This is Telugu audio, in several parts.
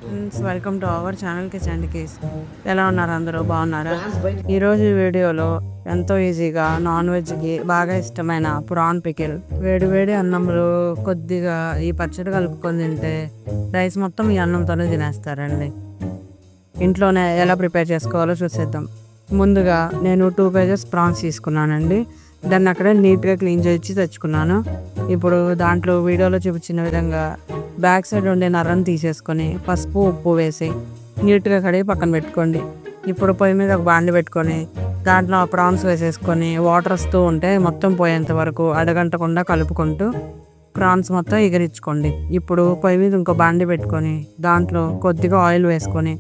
Friends, welcome to our channel kitchen case. ఎలా ఉన్నారు? అందరూ బాగున్నారా? ఈరోజు వీడియోలో ఎంతో ఈజీగా నాన్ వెజ్కి బాగా ఇష్టమైన ప్రాన్ పికిల్ వేడి వేడి అన్నంలో కొద్దిగా ఈ పచ్చడి కలుపుకొని తింటే రైస్ మొత్తం ఈ అన్నంతోనే తినేస్తారండి. ఇంట్లోనే ఎలా ప్రిపేర్ చేసుకోవాలో చూసేద్దాం. ముందుగా నేను 2 కేజెస్ ప్రాన్స్ తీసుకున్నానండి. దాన్ని అక్కడే నీట్గా క్లీన్ చేసి తెచ్చుకున్నాను. ఇప్పుడు దాంట్లో వీడియోలో చూపించిన విధంగా బ్యాక్ సైడ్ ఉండే నర్రను తీసేసుకొని పసుపు ఉప్పు వేసి నీట్గా కడిగి పక్కన పెట్టుకోండి. ఇప్పుడు పొయ్యి మీద ఒక బాండి పెట్టుకొని దాంట్లో ఆ ప్రాన్స్ వేసేసుకొని వాటర్ వస్తూ ఉంటే మొత్తం పోయేంత వరకు అడగంటకుండా కలుపుకుంటూ ప్రాన్స్ మొత్తం ఎగిరించుకోండి. ఇప్పుడు పొయ్యి మీద ఇంకో బాండి పెట్టుకొని దాంట్లో కొద్దిగా ఆయిల్ వేసుకొని,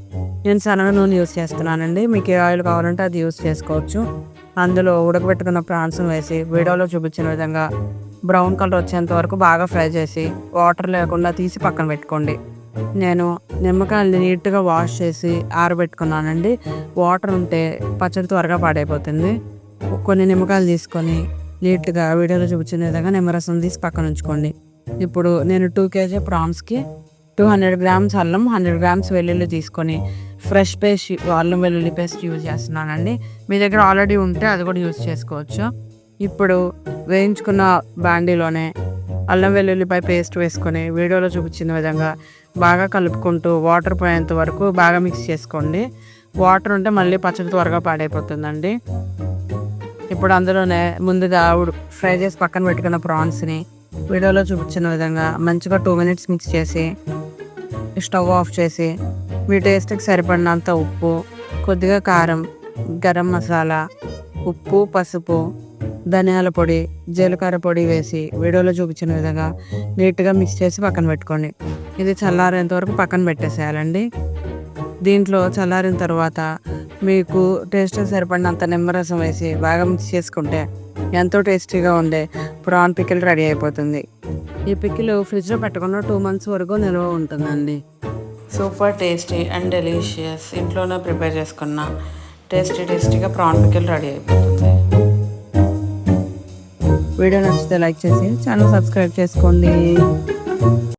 నేను శనగ నూనె యూస్ చేస్తున్నానండి, మీకు ఏ ఆయిల్ కావాలంటే అది యూస్ చేసుకోవచ్చు. అందులో ఉడకబెట్టుకున్న ప్రాన్స్ను వేసి వీడియోలో చూపించిన విధంగా బ్రౌన్ కలర్ వచ్చేంత వరకు బాగా ఫ్రై చేసి వాటర్ లేకుండా తీసి పక్కన పెట్టుకోండి. నేను నిమ్మకాయలు నీట్గా వాష్ చేసి ఆరబెట్టుకున్నానండి. వాటర్ ఉంటే పచ్చడి త్వరగా పాడైపోతుంది. కొన్ని నిమ్మకాయలు తీసుకొని నీట్గా వీడియోలో చూపించిన విధంగా నిమ్మరసం తీసి పక్కన ఉంచుకోండి. ఇప్పుడు నేను 2 కేజీ ప్రాన్స్కి 200 గ్రామ్స్ అల్లం, 100 గ్రామ్స్ వెల్లుల్లి తీసుకొని ఫ్రెష్ పేస్ట్ అల్లం వెల్లుల్లి పేస్ట్ యూజ్ చేస్తున్నానండి. మీ దగ్గర ఆల్రెడీ ఉంటే అది కూడా యూజ్ చేసుకోవచ్చు. ఇప్పుడు వేయించుకున్న బాండీలోనే అల్లం వెల్లుల్లిపాయ పేస్ట్ వేసుకొని వీడియోలో చూపించిన విధంగా బాగా కలుపుకుంటూ వాటర్ పోయేంత వరకు బాగా మిక్స్ చేసుకోండి. వాటర్ ఉంటే మళ్ళీ పచ్చడి త్వరగా పాడైపోతుందండి. ఇప్పుడు అందులోనే ముందుగా ఫ్రై చేసి పక్కన పెట్టుకున్న ప్రాన్స్ని వీడియోలో చూపించిన విధంగా మంచిగా 2 మినిట్స్ మిక్స్ చేసి స్టవ్ ఆఫ్ చేసి మీ టేస్ట్కి సరిపడినంత ఉప్పు, కొద్దిగా కారం, గరం మసాలా, ఉప్పు, పసుపు, ధనియాల పొడి, జీలకర్ర పొడి వేసి వీడియోలో చూపించిన విధంగా నీట్గా మిక్స్ చేసి పక్కన పెట్టుకోండి. ఇది చల్లారేంత వరకు పక్కన పెట్టేసేయాలండి. దీంట్లో చల్లారిన తర్వాత మీకు టేస్ట్కి సరిపడినంత నిమ్మరసం వేసి బాగా మిక్స్ చేసుకుంటే ఎంతో టేస్టీగా ఉండే ప్రాన్ పికిల్ రెడీ అయిపోతుంది. ఈ పికిల్ ఫ్రిడ్జ్లో పెట్టకుండా 2 మంత్స్ వరకు నిల్వ ఉంటుందండి. సూపర్ టేస్టీ అండ్ డెలీషియస్ ఇంట్లోనే ప్రిపేర్ చేసుకున్న టేస్టీగా ప్రాన్ పికిల్ రెడీ అయిపోతుంది. వీడియో నచ్చితే లైక్ చేసి ఛానల్ సబ్స్క్రైబ్ చేసుకోండి.